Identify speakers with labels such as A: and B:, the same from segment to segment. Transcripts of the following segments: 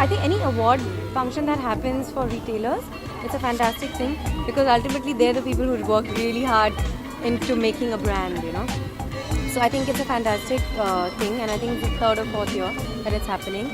A: I think any award function that happens for retailers, it's a fantastic thing because ultimately they're the people who work really hard into making a brand, you know. So I think it's a fantastic thing, and I think it's the third or fourth year that it's happening.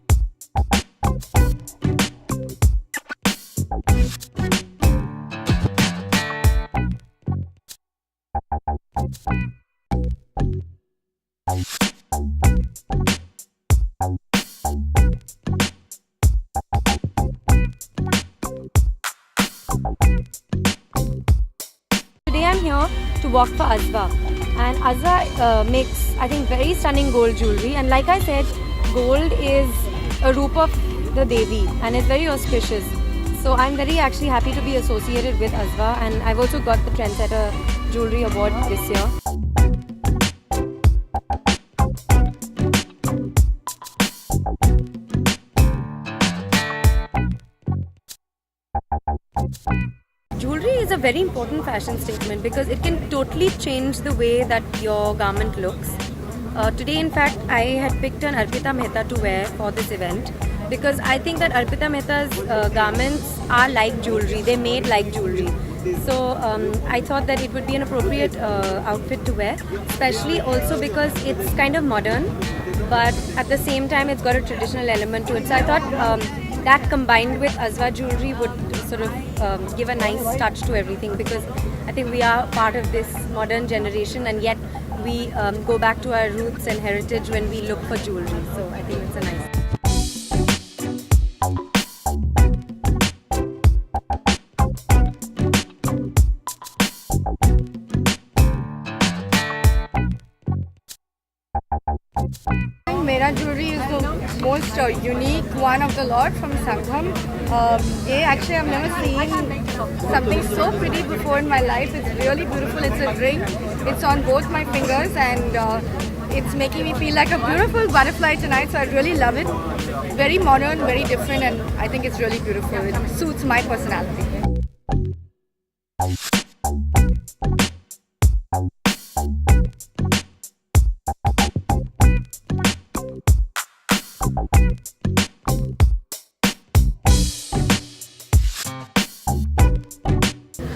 A: Today I'm here to walk for Azwa, and Azwa makes, I think, very stunning gold jewelry, and like I said, gold is a roop of the Devi and it's very auspicious. So I'm very actually happy to be associated with Azwa, and I've also got the Trendsetter Jewelry Award this year. Jewelry is a very important fashion statement because it can totally change the way that your garment looks. Today, in fact, I had picked an Arpita Mehta to wear for this event because I think that Arpita Mehta's garments are like jewelry, they're made like jewelry. So I thought that it would be an appropriate outfit to wear, especially also because it's kind of modern, but at the same time it's got a traditional element to it. So I thought that combined with Azwa jewelry would sort of give a nice touch to everything, because I think we are part of this modern generation and yet we go back to our roots and heritage when we look for jewelry. So I think it's a nice.
B: Mera jewelry is the most unique one of the lot from Sangham. Actually, I've never seen something so pretty before in my life. It's really beautiful. It's a ring. It's on both my fingers, and it's making me feel like a beautiful butterfly tonight. So I really love it. Very modern, very different, and I think it's really beautiful. It suits my personality.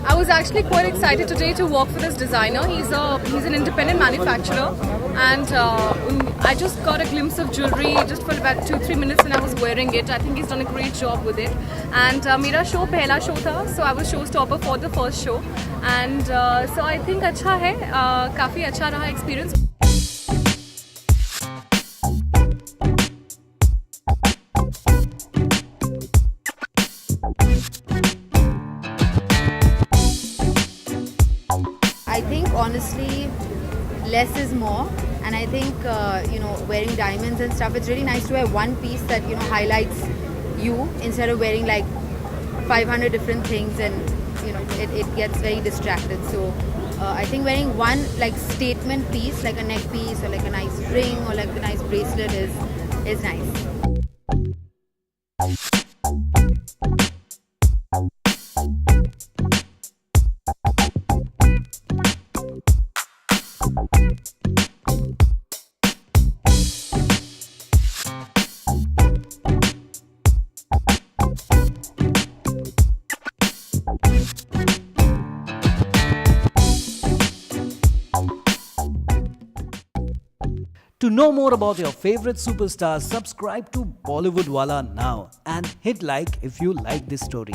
C: I was actually quite excited today to work for this designer. He's an independent manufacturer, and I just got a glimpse of jewelry just for about 2-3 minutes, and I was wearing it. I think he's done a great job with it. And मेरा show पहला show था, so I was showstopper for the first show, and so I think अच्छा है, काफी अच्छा रहा experience.
D: I think honestly less is more, and I think wearing diamonds and stuff, it's really nice to wear one piece that highlights you instead of wearing like 500 different things, and it gets very distracted. So I think wearing one like statement piece, like a neck piece or like a nice ring or like a nice bracelet is nice.
E: To know more about your favorite superstars, subscribe to Bollywood Wala now and hit like if you like this story.